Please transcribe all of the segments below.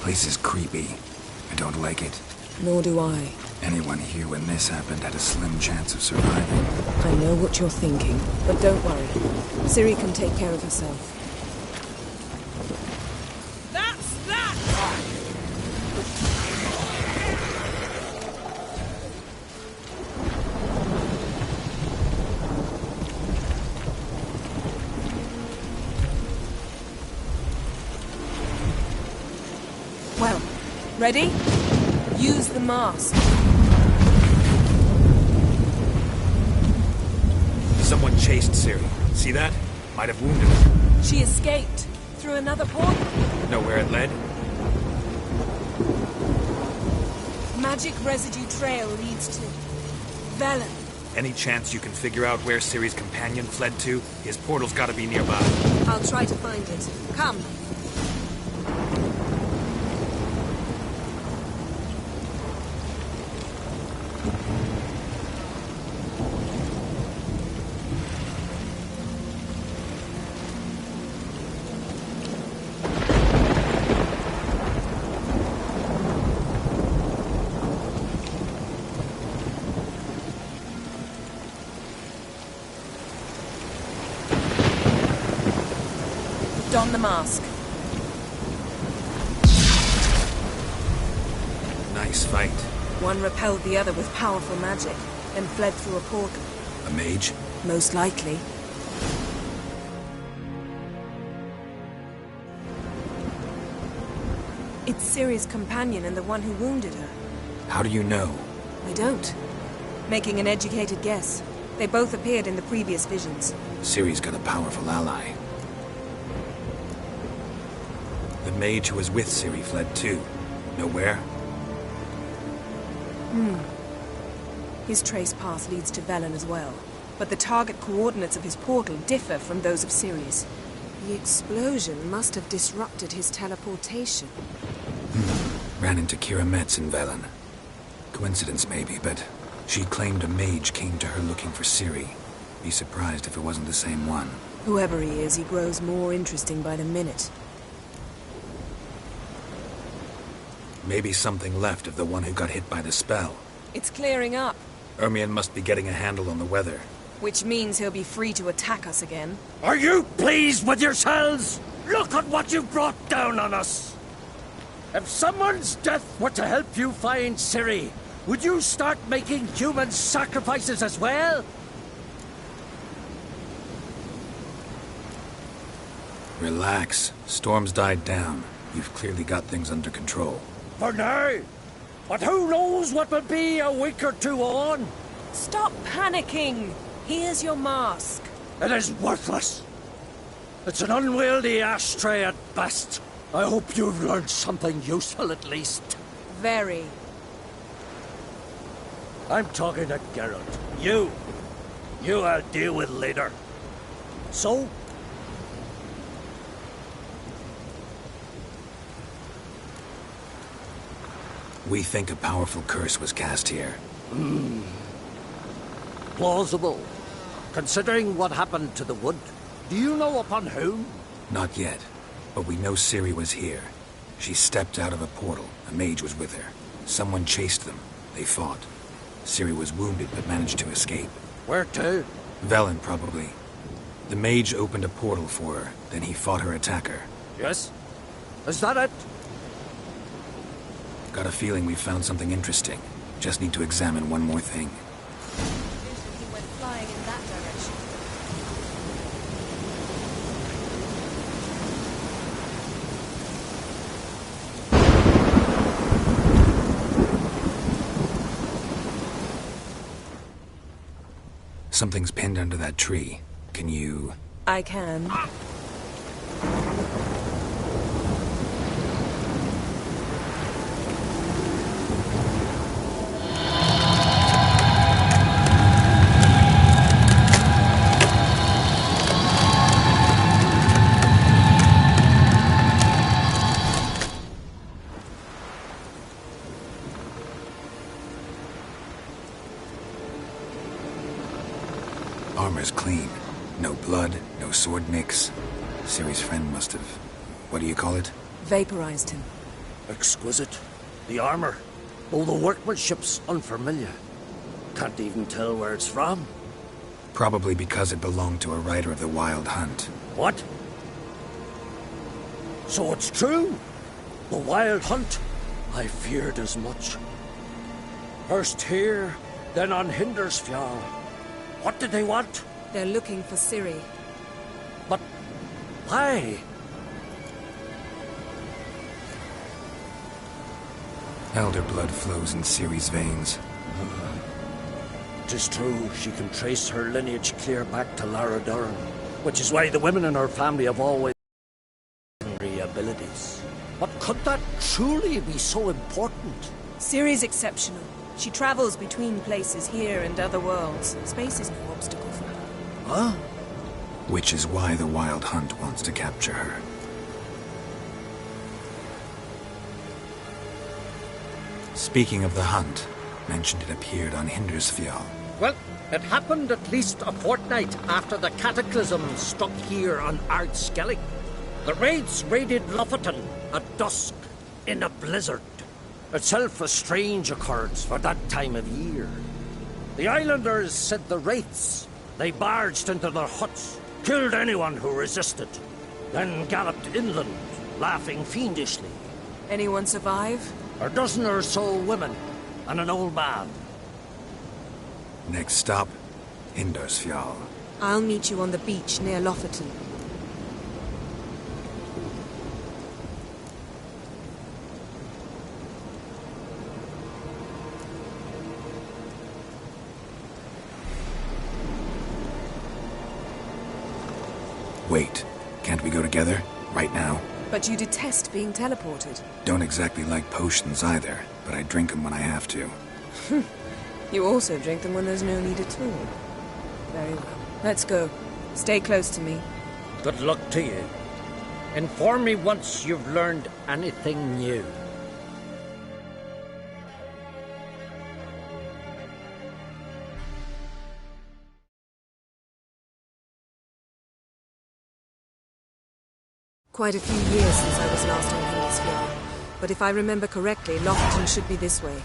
place is creepy. I don't like it. Nor do I. Anyone here when this happened had a slim chance of surviving. I know what you're thinking, but don't worry. Ciri can take care of herself. That's that! Well, ready? Use the mask. Someone chased Ciri. See that? Might have wounded her. She escaped. Through another portal. Know where it led? Magic residue trail leads to Velen. Any chance you can figure out where Ciri's companion fled to? His portal's gotta be nearby. I'll try to find it. Come. Don the mask. Nice fight. One repelled the other with powerful magic, then fled through a portal. A mage? Most likely. It's Ciri's companion and the one who wounded her. How do you know? I don't. Making an educated guess. They both appeared in the previous visions. Ciri's got a powerful ally. The mage who was with Ciri fled too. Know where? His trace path leads to Velen as well. But the target coordinates of his portal differ from those of Ciri's. The explosion must have disrupted his teleportation. Ran into Kira Metz in Velen. Coincidence maybe, but she claimed a mage came to her looking for Ciri. Be surprised if it wasn't the same one. Whoever he is, he grows more interesting by the minute. Maybe something left of the one who got hit by the spell. It's clearing up, Ermion must be getting a handle on the weather. which means he'll be free to attack us again. Are you pleased with yourselves? Look at what you've brought down on us! If someone's death were to help you find Ciri, would you start making human sacrifices as well? Relax. Storm's died down. You've clearly got things under control. For now. But who knows what will be a week or two on? Stop panicking! Here's your mask. It is worthless. It's an unwieldy ashtray at best. I hope you've learned something useful at least. Very. I'm talking to Geralt. You I'll deal with later. So? We think a powerful curse was cast here. Plausible. Considering what happened to the wood, do you know upon whom? Not yet, but we know Ciri was here. She stepped out of a portal. A mage was with her. Someone chased them. They fought. Ciri was wounded but managed to escape. Where to? Velen, probably. The mage opened a portal for her, then he fought her attacker. Yes? Is that it? Got a feeling we found something interesting. Just need to examine one more thing. He went flying in that direction. Something's pinned under that tree. Can you... I can. Armor's clean. No blood, no sword nicks. Ciri's friend must have... What do you call it? Vaporized him. Exquisite. The armor. Oh, the workmanship's unfamiliar. Can't even tell where it's from. Probably because it belonged to a rider of the Wild Hunt. What? So it's true? The Wild Hunt? I feared as much. First here, then on Hindersfjall. What did they want? They're looking for Ciri. But why? Elder blood flows in Ciri's veins. 'Tis true, she can trace her lineage clear back to Lara Durran, which is why the women in her family have always abilities. But could that truly be so important? Ciri's exceptional. She travels between places here and other worlds. Space is no obstacle for her. Huh? Which is why the Wild Hunt wants to capture her. Speaking of the hunt, mentioned it appeared on Hindersfjall. Well, it happened at least a fortnight after the cataclysm struck here on Ardskellig. The raids raided LOFOTEN at dusk in a blizzard. Itself a strange occurrence for that time of year. The islanders said the wraiths. They barged into their huts, killed anyone who resisted, then galloped inland, laughing fiendishly. Anyone survive? A dozen or so women and an old man. Next stop, Hindersfjall. I'll meet you on the beach near LOFOTEN. Wait, can't we go together? Right now? But you detest being teleported. Don't exactly like potions either, but I drink them when I have to. You also drink them when there's no need at all. Very well. Let's go. Stay close to me. Good luck to you. Inform me once you've learned anything new. Quite a few years since I was last on Hindersfjall, but if I remember correctly, LOFOTEN should be this way.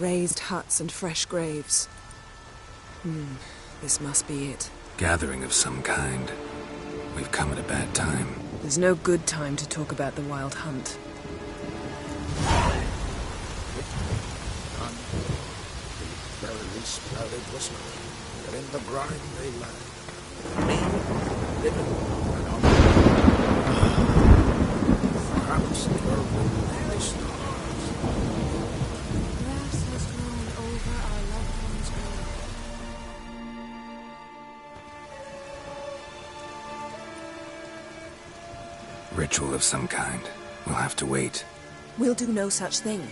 Raised huts and fresh graves. This must be it. Gathering of some kind. We've come at a bad time. There's no good time to talk about the Wild Hunt. But in the brine they lie. Me, living and on perhaps they were moving the stars. Grass has grown over our loved one's grave. Ritual of some kind. We'll have to wait. We'll do no such thing.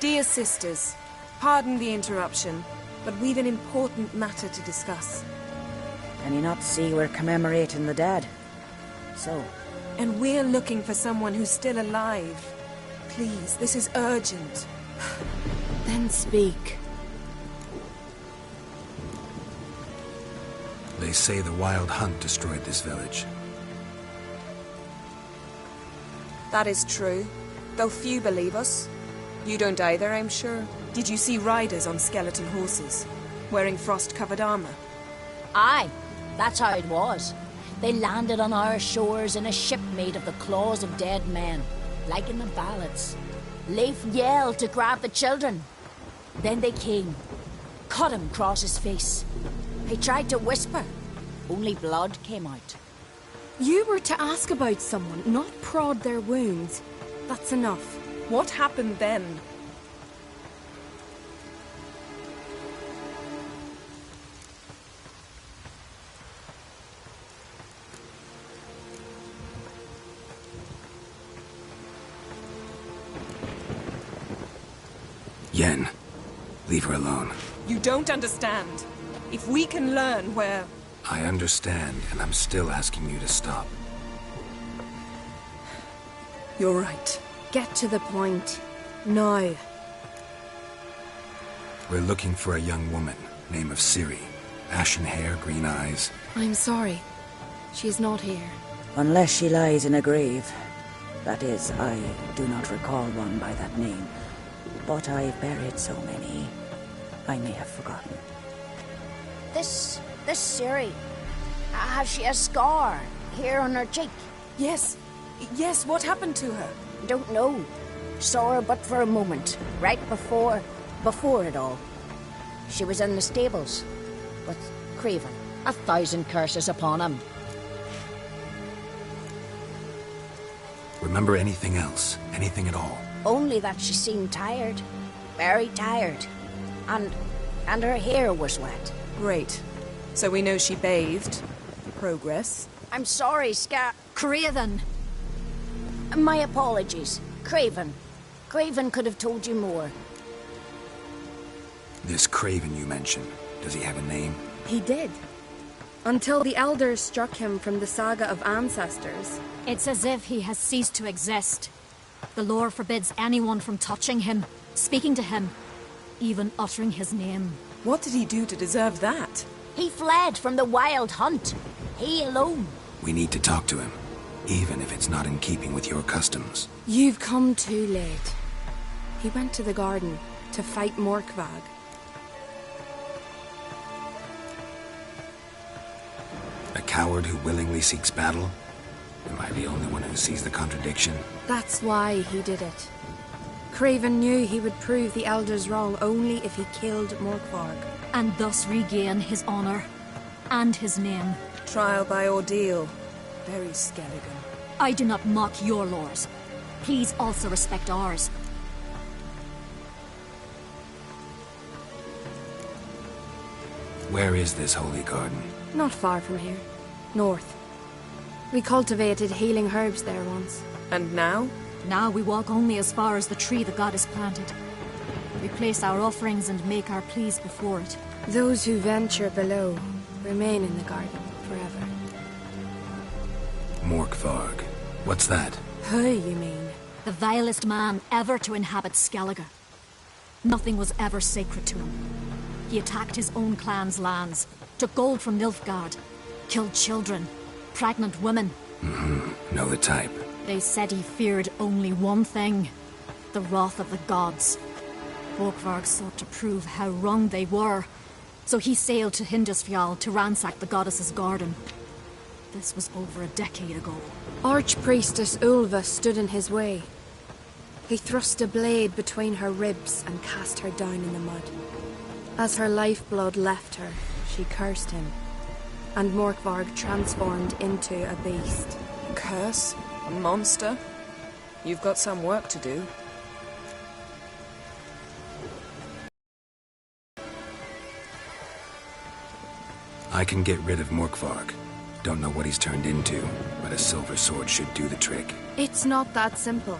Dear sisters, pardon the interruption, but we've an important matter to discuss. Can you not see we're commemorating the dead? So? And we're looking for someone who's still alive. Please, this is urgent. Then speak. They say the Wild Hunt destroyed this village. That is true, though few believe us. You don't either, I'm sure. Did you see riders on skeleton horses, wearing frost-covered armor? Aye, that's how it was. They landed on our shores in a ship made of the claws of dead men, like in the ballads. Leif yelled to grab the children. Then they came, cut him across his face. He tried to whisper, only blood came out. You were to ask about someone, not prod their wounds. That's enough. What happened then? Yen, leave her alone. You don't understand. If we can learn where... I understand, and I'm still asking you to stop. You're right. Get to the point. Now. We're looking for a young woman. Name of Ciri. Ashen hair, green eyes. I'm sorry. She is not here. Unless she lies in a grave. That is, I do not recall one by that name. But I've buried so many, I may have forgotten. This Ciri, has she a scar here on her cheek? Yes. Yes, what happened to her? Don't know. Saw her but for a moment, right before it all. She was in the stables with Craven. 1,000 curses upon him. Remember anything else? Anything at all? Only that she seemed tired. Very tired. And her hair was wet. Great. So we know she bathed. Progress. I'm sorry, Craven! My apologies. Craven. Craven could have told you more. This Craven you mentioned, does he have a name? He did. Until the elders struck him from the saga of ancestors. It's as if he has ceased to exist. The lore forbids anyone from touching him, speaking to him, even uttering his name. What did he do to deserve that? He fled from the wild hunt. He alone. We need to talk to him, even if it's not in keeping with your customs. You've come too late. He went to the garden to fight Morkvag. A coward who willingly seeks battle? Am I the only one who sees the contradiction? That's why he did it. Craven knew he would prove the elders wrong only if he killed Morkvarg. And thus regain his honor and his name. Trial by ordeal. Very Skelligan. I do not mock your laws. Please also respect ours. Where is this holy garden? Not far from here. North. We cultivated healing herbs there once. And now? Now we walk only as far as the tree the goddess planted. We place our offerings and make our pleas before it. Those who venture below remain in the garden forever. Morkvarg. What's that? Who, you mean? The vilest man ever to inhabit Skellige. Nothing was ever sacred to him. He attacked his own clan's lands, took gold from Nilfgaard, killed children, pregnant women. Know the type. They said he feared only one thing, the wrath of the gods. Morkvarg sought to prove how wrong they were, so he sailed to Hindisfjall to ransack the goddess's garden. This was over a decade ago. Archpriestess Ulva stood in his way. He thrust a blade between her ribs and cast her down in the mud. As her lifeblood left her, she cursed him, and Morkvarg transformed into a beast. Curse? A monster? You've got some work to do. I can get rid of Morkvarg. Don't know what he's turned into, but a silver sword should do the trick. It's not that simple.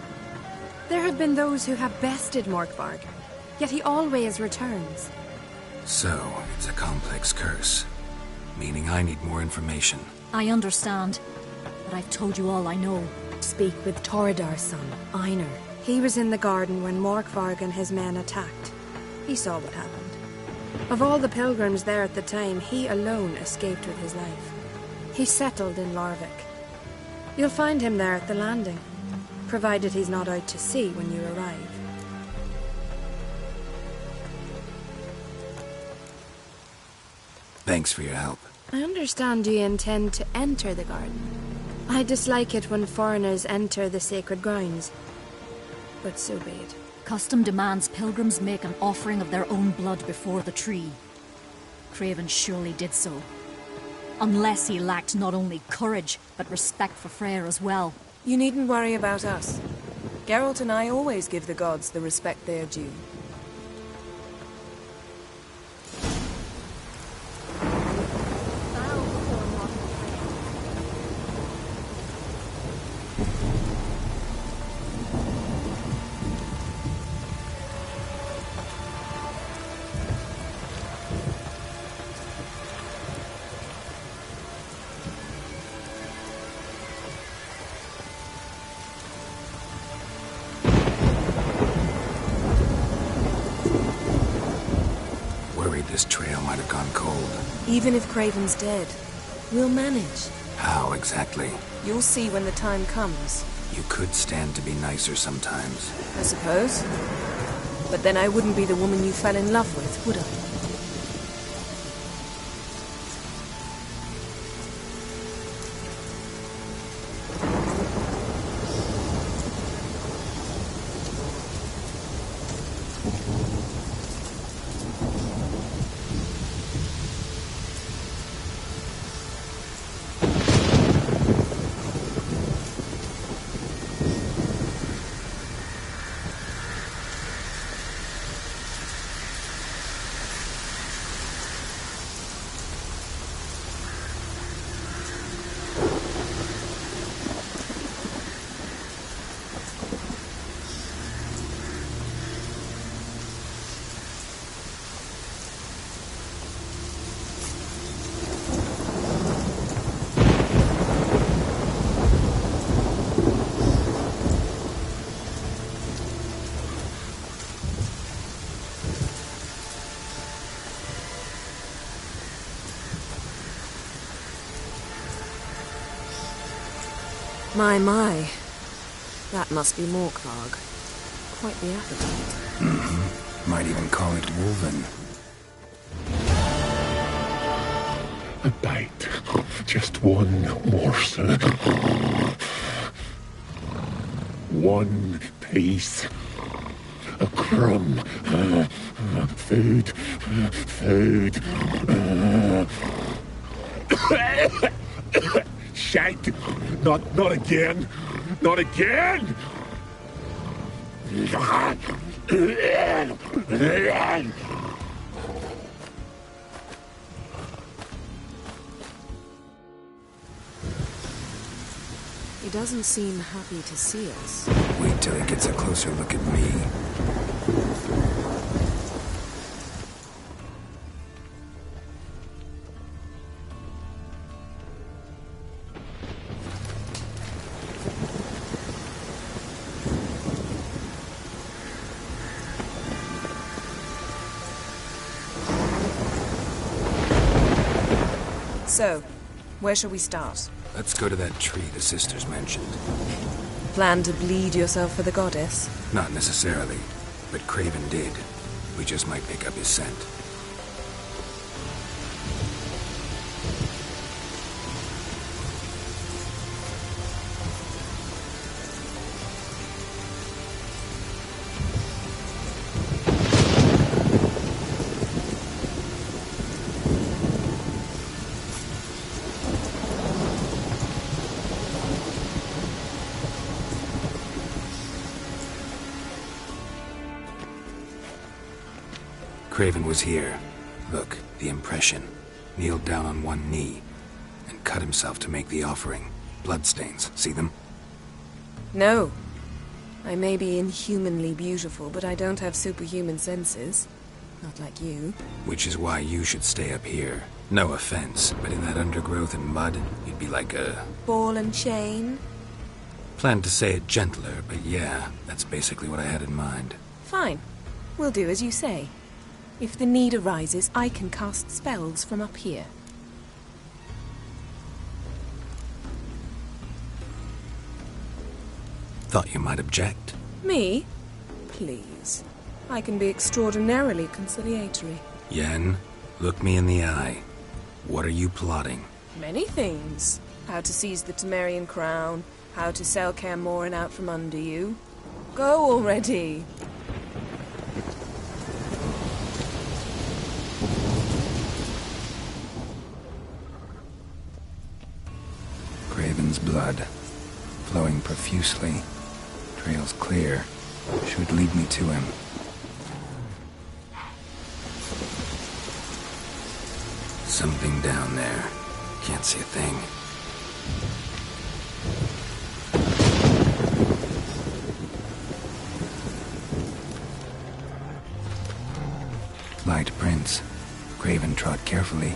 There have been those who have bested Morkvarg, yet he always returns. So, it's a complex curse. Meaning I need more information. I understand, but I've told you all I know. Speak with Torridar's son, Einar. He was in the garden when Morkvarg and his men attacked. He saw what happened. Of all the pilgrims there at the time, he alone escaped with his life. He settled in Larvik. You'll find him there at the landing, provided he's not out to sea when you arrive. Thanks for your help. I understand you intend to enter the garden. I dislike it when foreigners enter the sacred grounds, but so be it. Custom demands pilgrims make an offering of their own blood before the tree. Craven surely did so. Unless he lacked not only courage, but respect for Freyr as well. You needn't worry about us. Geralt and I always give the gods the respect they are due. gone cold. Even if Craven's dead, we'll manage. How exactly? You'll see when the time comes. You could stand to be nicer sometimes. I suppose. But then I wouldn't be the woman you fell in love with, would I? My. That must be Morkvarg. Quite the appetite. Mm-hmm. Might even call it Wolven. A bite. Just one morsel. One piece. A crumb. Food. Food. Shite. Not again. Not again. He doesn't seem happy to see us. Wait till he gets a closer look at me. So, where shall we start? Let's go to that tree the sisters mentioned. Plan to bleed yourself for the goddess? Not necessarily, but Craven did. We just might pick up his scent. Craven was here. Look, the impression. Kneeled down on one knee and cut himself to make the offering. Bloodstains. See them? No. I may be inhumanly beautiful, but I don't have superhuman senses. Not like you. Which is why you should stay up here. No offense, but in that undergrowth and mud, you'd be like a... ball and chain? Planned to say it gentler, but yeah, that's basically what I had in mind. Fine. We'll do as you say. If the need arises, I can cast spells from up here. Thought you might object. Me? Please. I can be extraordinarily conciliatory. Yen, look me in the eye. What are you plotting? Many things. How to seize the Temerian crown, how to sell Kaer Morhen out from under you. Go already! Craven's blood, flowing profusely. Trails clear. Should lead me to him. Something down there. Can't see a thing. Light prints. Craven trod carefully.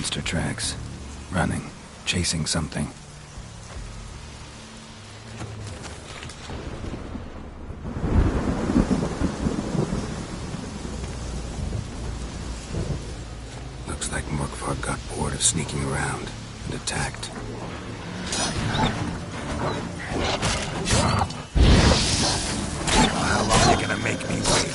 Monster tracks. Running. Chasing something. Looks like Morkvarg got bored of sneaking around and attacked. How long are you gonna make me wait?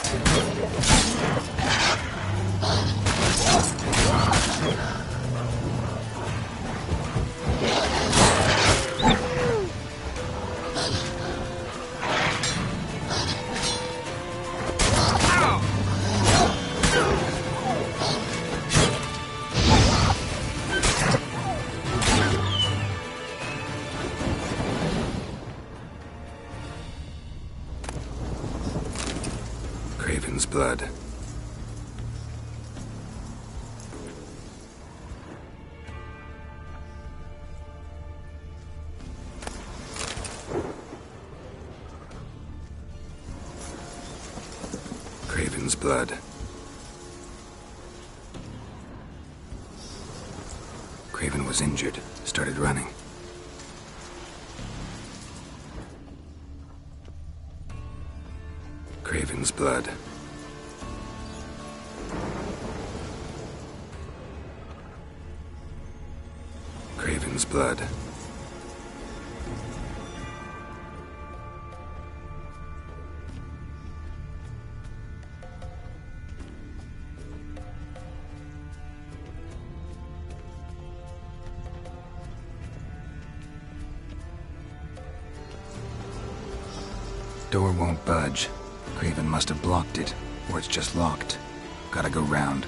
Craven's blood. Craven's blood. Craven was injured, started running. Craven's blood. Craven's blood. Door won't budge. Craven must have blocked it, or it's just locked. Gotta go round.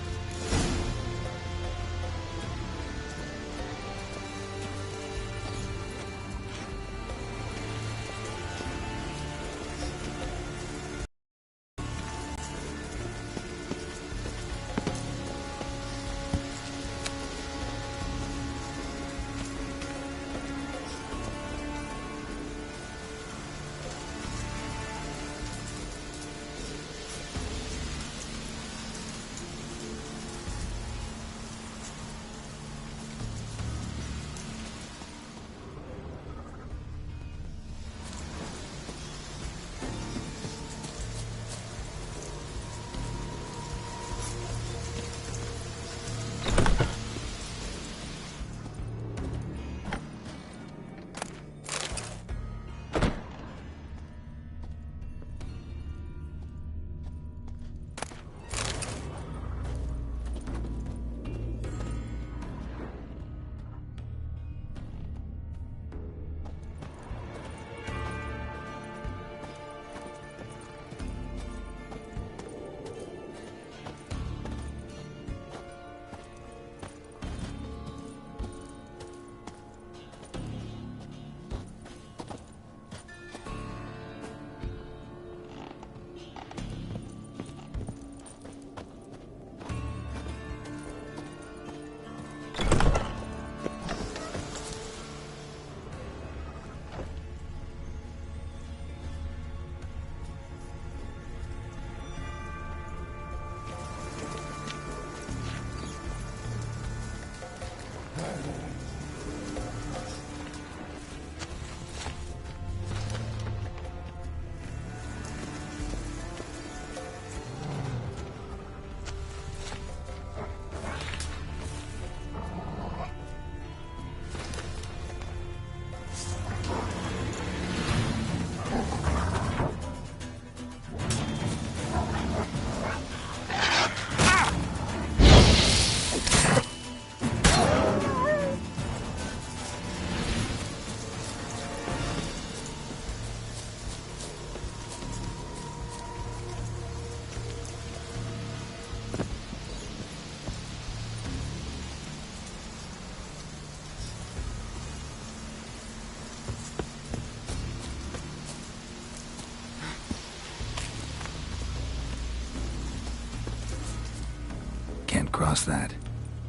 Cross that.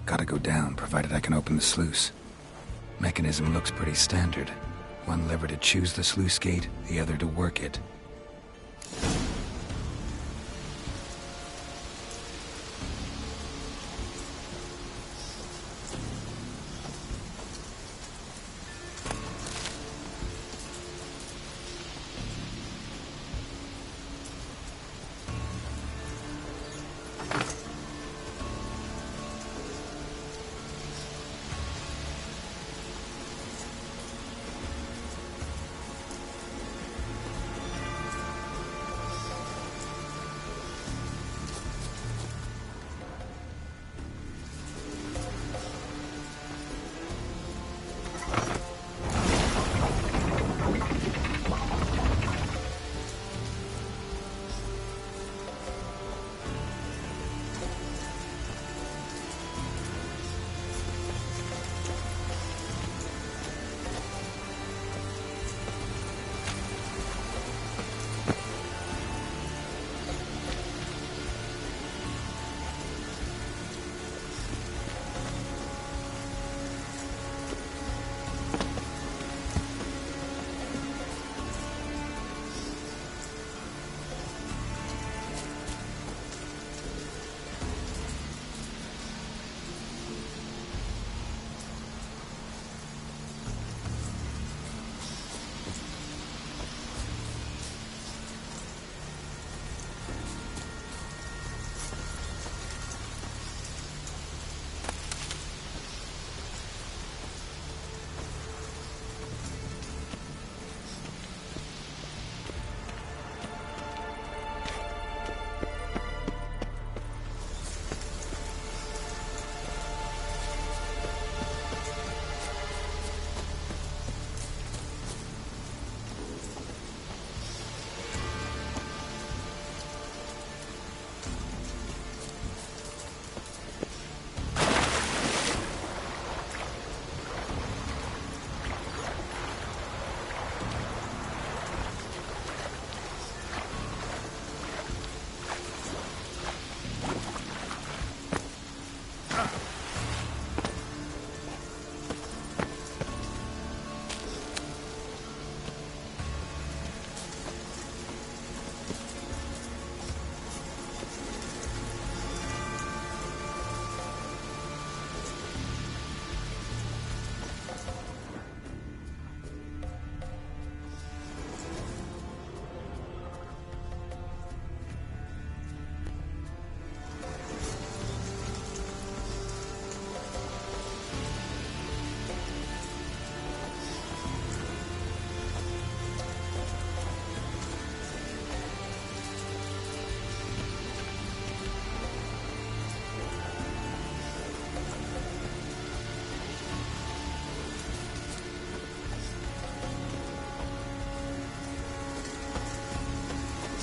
Gotta go down, provided I can open the sluice. Mechanism looks pretty standard. One lever to choose the sluice gate, the other to work it.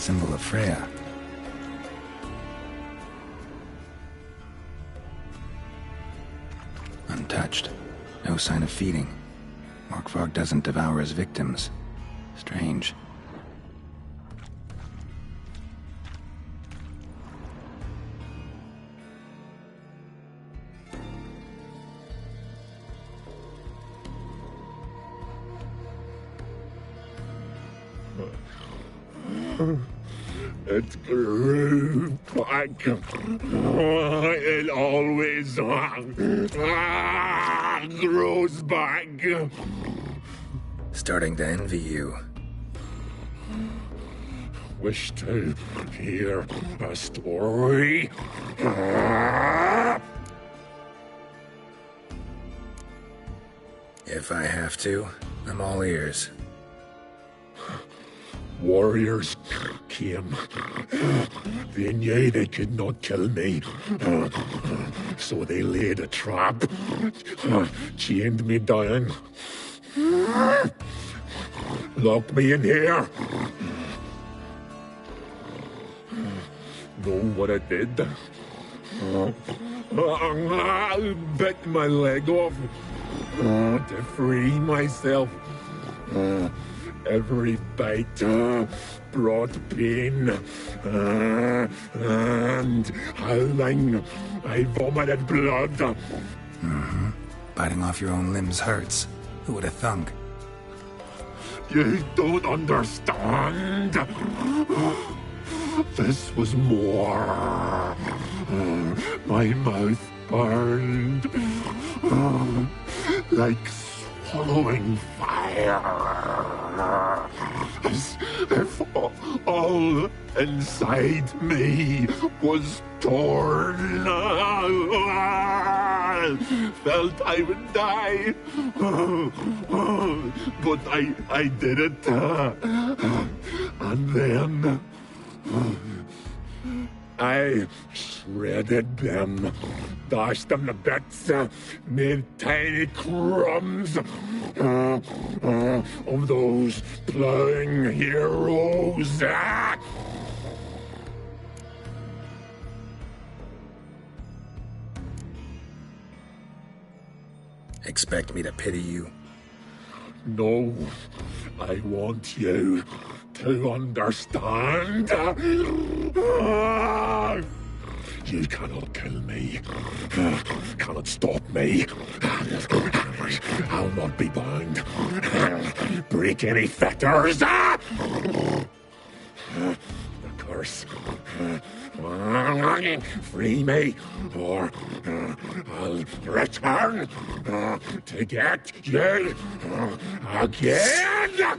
Symbol of Freya. Untouched. No sign of feeding. Morkvarg doesn't devour his victims. Strange. It grew back. It always grows back. Starting to envy you. Wish to hear a story? If I have to, I'm all ears. Warriors came. They knew they could not kill me. So they laid a trap. Chained me down. Locked me in here. Know what I did? Bit my leg off to free myself. Every bite brought pain, and howling, I vomited blood. Mm-hmm. Biting off your own limbs hurts. Who would have thunk? You don't understand. This was more. My mouth burned like swallowing fire. As if all inside me was torn. Felt I would die. But I did it. And then I shredded them, dashed them to bits, made tiny crumbs of those plowing heroes. Expect me to pity you? No, I want you to understand. You cannot kill me. Cannot stop me. I'll not be bound. Break any fetters. The curse. Free me, or I'll return to get you again.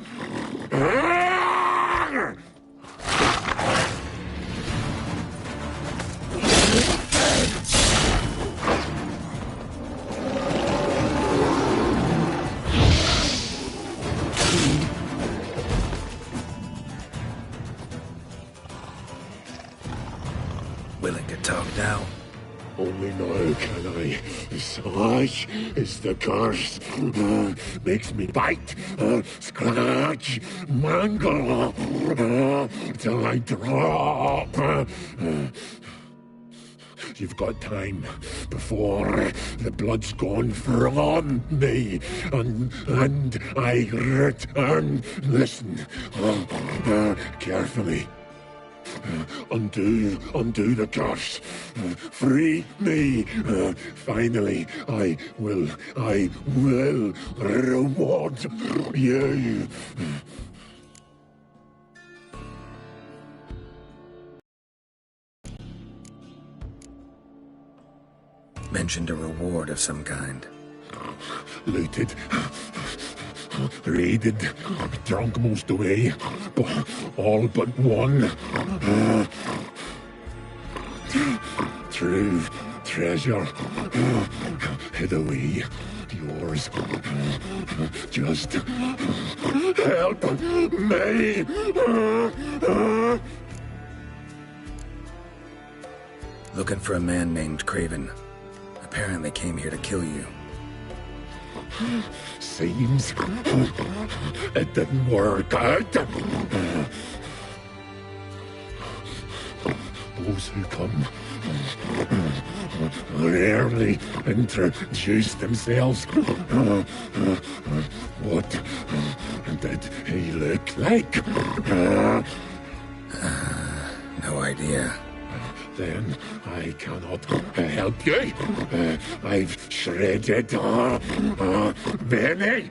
Willing to talk now? Only now can I. Such is the curse. Makes me bite, scratch, mangle, till I drop. You've got time before the blood's gone from me, and I return. Listen, carefully. Undo the curse. Free me. Finally, I will reward you. Mentioned a reward of some kind. Looted. Raided, drunk most away, but all but one. True treasure hid away. Yours. Just help me. Looking for a man named Craven. Apparently came here to kill you. Seems it didn't work out. those who come rarely introduce themselves. What did he look like? No idea. Then I cannot help you. I've shredded many.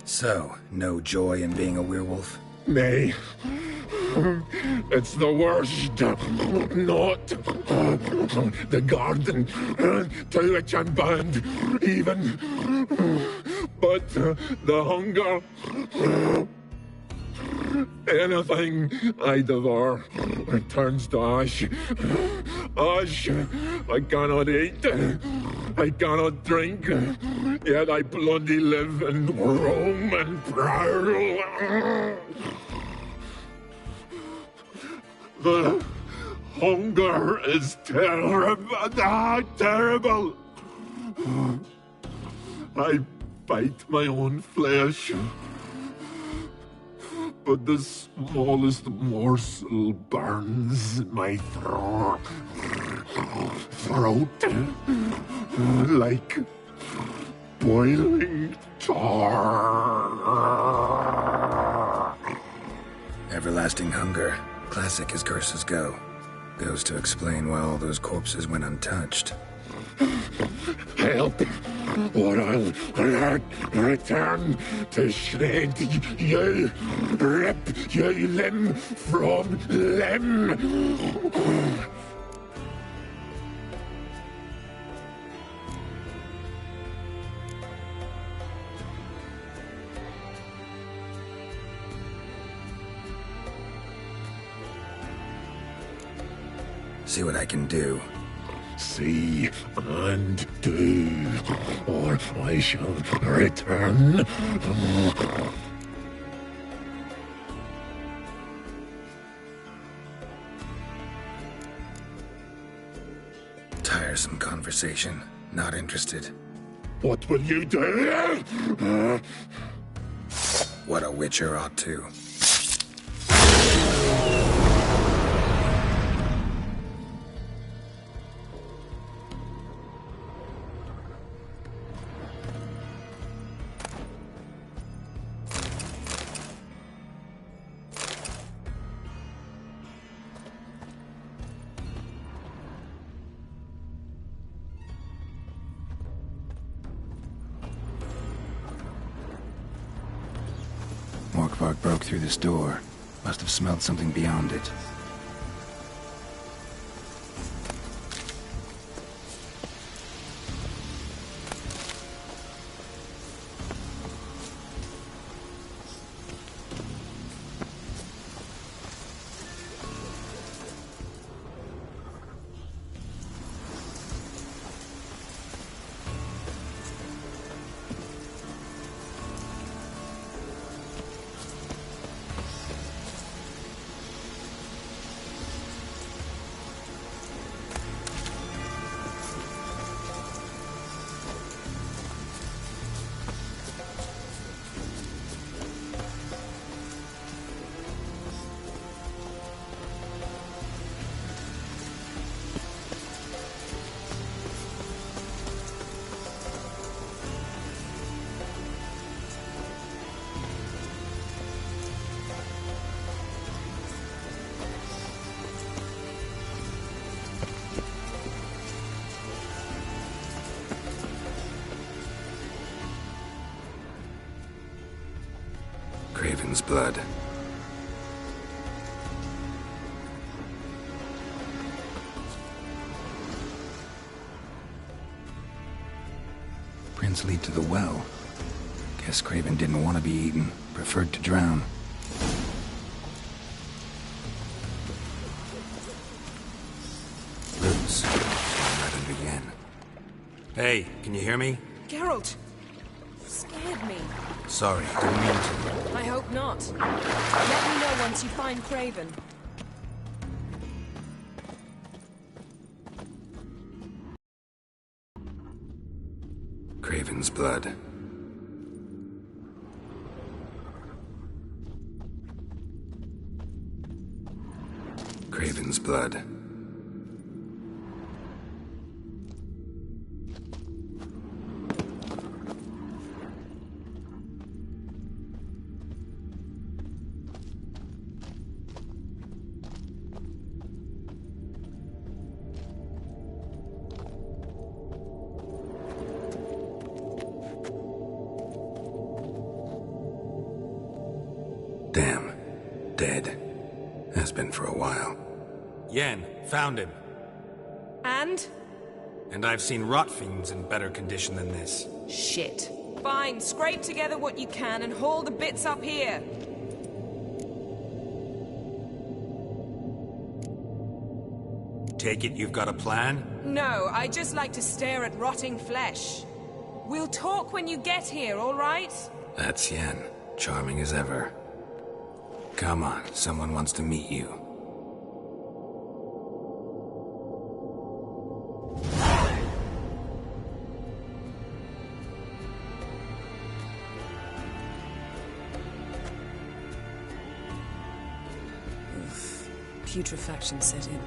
So, no joy in being a werewolf? Nay. It's the worst. Not the garden to which I'm bound, even. But the hunger. Anything I devour turns to ash. Ash I cannot eat. I cannot drink. Yet I bloody live and roam and prowl. The hunger is terrible. Terrible. I bite my own flesh. But the smallest morsel burns my throat like boiling tar. Everlasting hunger, classic as curses go. Goes to explain why all those corpses went untouched. Help, or I'll return to shred you, rip you limb from limb. See what I can do. See and do, or I shall return. Tiresome conversation. Not interested. What will you do? What a witcher ought to. Morkvarg broke through this door. Must have smelled something beyond it. Craven's blood. Prints lead to the well. Guess Craven didn't want to be eaten, preferred to drown. Roots. Right under Yen. Hey, can you hear me? Geralt! Scared me. Sorry, didn't mean to. I hope not. Let me know once you find Craven. Craven's blood. Lofoten's blood. Damn. Dead. Has been for a while. Yen, found him. And? And I've seen rot fiends in better condition than this. Shit. Fine, scrape together what you can and haul the bits up here. Take it you've got a plan? No, I just like to stare at rotting flesh. We'll talk when you get here, all right? That's Yen. Charming as ever. Come on, someone wants to meet you. Putrefaction set in.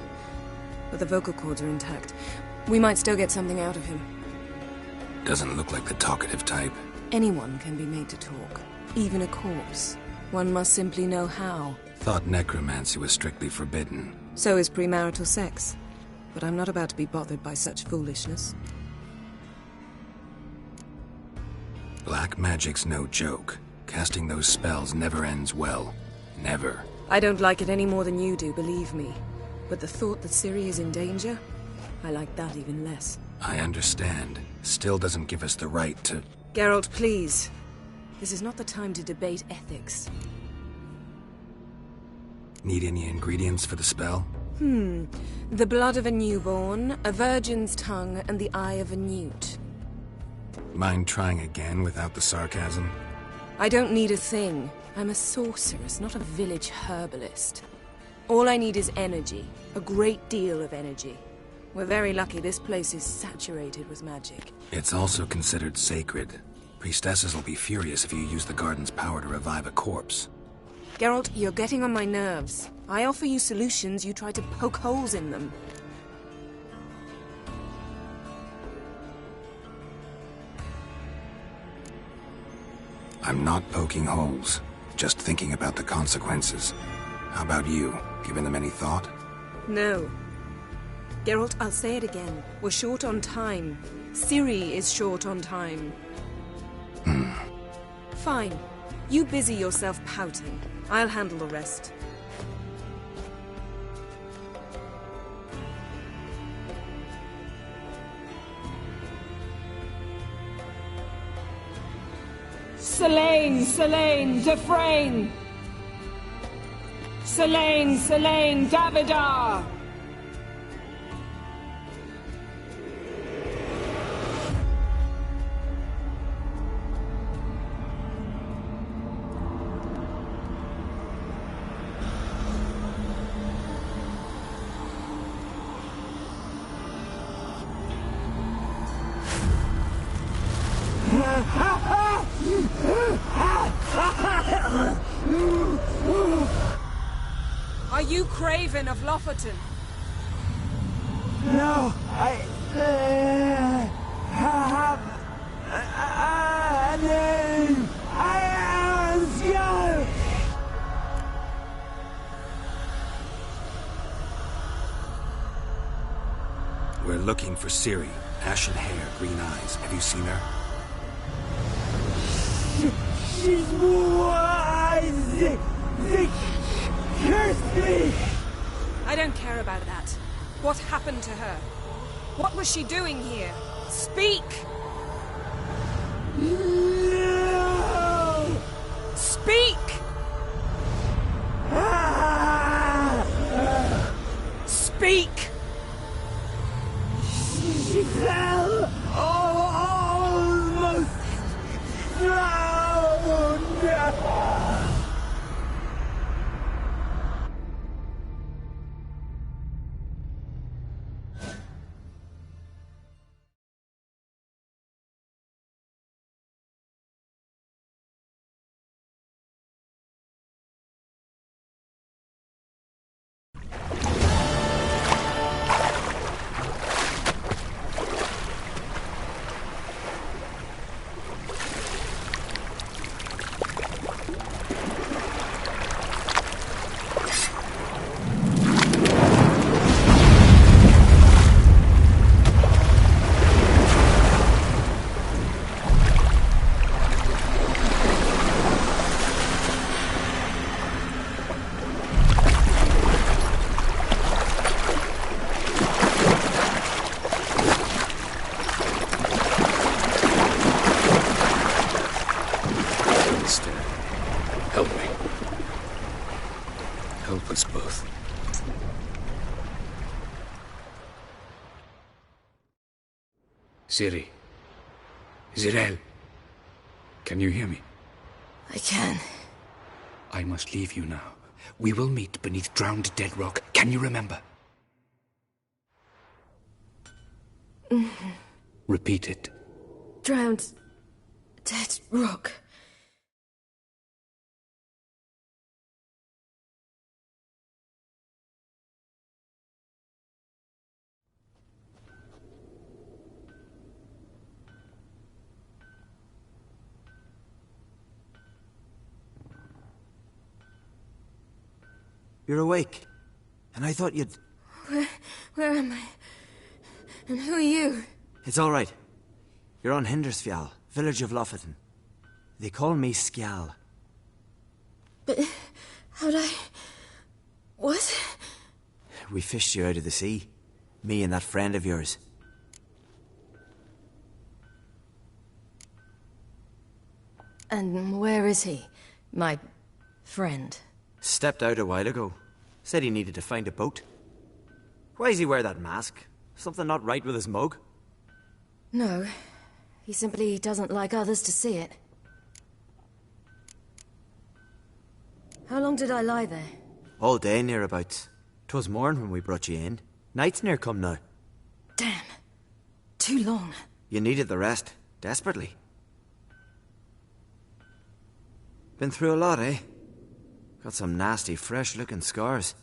But the vocal cords are intact. We might still get something out of him. Doesn't look like the talkative type. Anyone can be made to talk. Even a corpse. One must simply know how. Thought necromancy was strictly forbidden. So is premarital sex. But I'm not about to be bothered by such foolishness. Black magic's no joke. Casting those spells never ends well. Never. I don't like it any more than you do, believe me. But the thought that Ciri is in danger, I like that even less. I understand. Still doesn't give us the right to... Geralt, please. This is not the time to debate ethics. Need any ingredients for the spell? The blood of a newborn, a virgin's tongue, and the eye of a newt. Mind trying again without the sarcasm? I don't need a thing. I'm a sorceress, not a village herbalist. All I need is energy. A great deal of energy. We're very lucky this place is saturated with magic. It's also considered sacred. Priestesses will be furious if you use the garden's power to revive a corpse. Geralt, you're getting on my nerves. I offer you solutions, you try to poke holes in them. I'm not poking holes, just thinking about the consequences. How about you? Given them any thought? No. Geralt, I'll say it again. We're short on time. Ciri is short on time. Fine. You busy yourself pouting. I'll handle the rest. Selene, Selene, Dufresne! Selene, Selene, Davidar! Are you Craven of Lofoten? No, I have a name. I ask you. We're looking for Ciri. Ashen hair, green eyes. Have you seen her? She's wise. They cursed me. I don't care about that. What happened to her? What was she doing here? Speak! No. Speak! Speak! She fell almost drowned. Ciri. Zirel. Can you hear me? I can. I must leave you now. We will meet beneath drowned dead rock. Can you remember? Repeat it. Drowned. Dead rock. You're awake. And I thought you'd... Where am I? And who are you? It's all right. You're on Hindersfjall, village of LOFOTEN. They call me Skjal. But how'd I... What? We fished you out of the sea. Me and that friend of yours. And where is he? My friend. Stepped out a while ago. Said he needed to find a boat. Why does he wear that mask? Something not right with his mug? No. He simply doesn't like others to see it. How long did I lie there? All day, nearabouts. 'Twas morn when we brought you in. Night's near come now. Damn. Too long. You needed the rest. Desperately. Been through a lot, eh? Got some nasty, fresh-looking scars.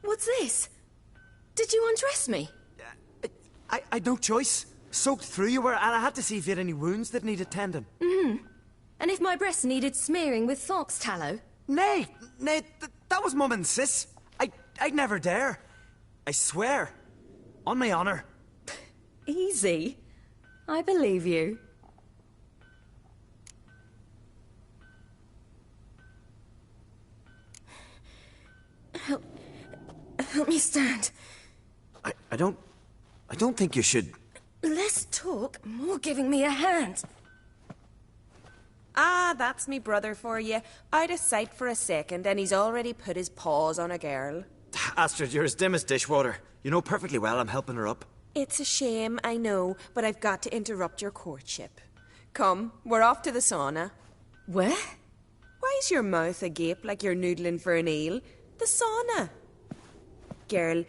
What's this? Did you undress me? I'd no choice. Soaked through you were, and I had to see if you had any wounds that needed tending. And if my breasts needed smearing with fox tallow? Nay, that was Mum and Sis. I'd never dare. I swear. On my honor. Easy. I believe you. Help me stand. I don't think you should... Less talk, more giving me a hand. Ah, that's me brother for you. Out of sight for a second, and he's already put his paws on a girl. Astrid, you're as dim as dishwater. You know perfectly well I'm helping her up. It's a shame, I know, but I've got to interrupt your courtship. Come, we're off to the sauna. Where? Why is your mouth agape like you're noodling for an eel? The sauna. Girl,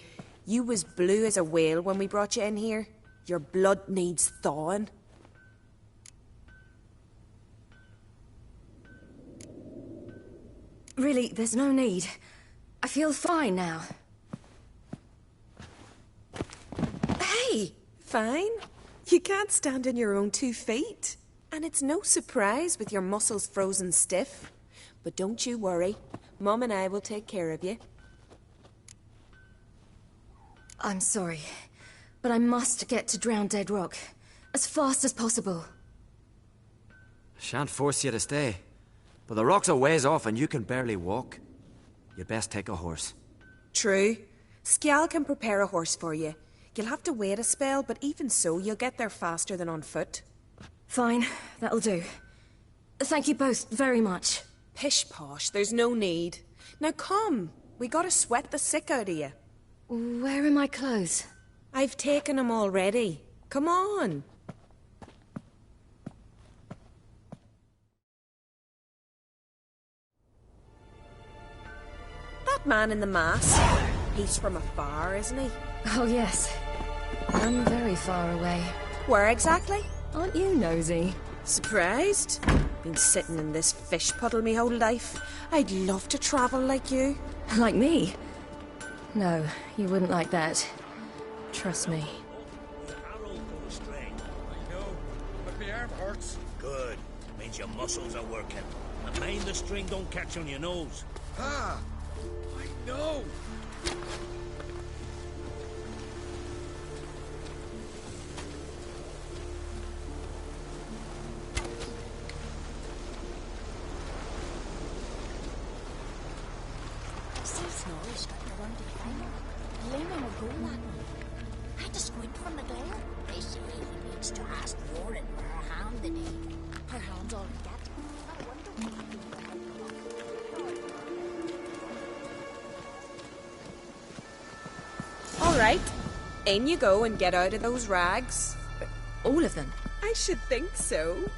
you was blue as a whale when we brought you in here. Your blood needs thawing. Really, there's no need. I feel fine now. Hey, fine? You can't stand on your own 2 feet. And it's no surprise with your muscles frozen stiff. But don't you worry. Mum and I will take care of you. I'm sorry, but I must get to Drowned Dead Rock. As fast as possible. Shan't force you to stay. But the rock's a ways off and you can barely walk. You'd best take a horse. True. Skjal can prepare a horse for you. You'll have to wait a spell, but even so, you'll get there faster than on foot. Fine, that'll do. Thank you both very much. Pish-posh, there's no need. Now come, we gotta sweat the sick out of you. Where are my clothes? I've taken them already. Come on. That man in the mask, he's from afar, isn't he? Oh, yes. I'm very far away. Where exactly? Aren't you nosy? Surprised? Been sitting in this fish puddle me whole life. I'd love to travel like you. Like me? No, you wouldn't like that. Trust me. I know, but my arm hurts. Good. Means your muscles are working. And mind the string don't catch on your nose. Ah, I know. I had to squint from the door. They say he needs to ask Warren for her hand, didn't he? Her hand's all he got. I wonder what In you go and get out of those rags. All of them? I should think so.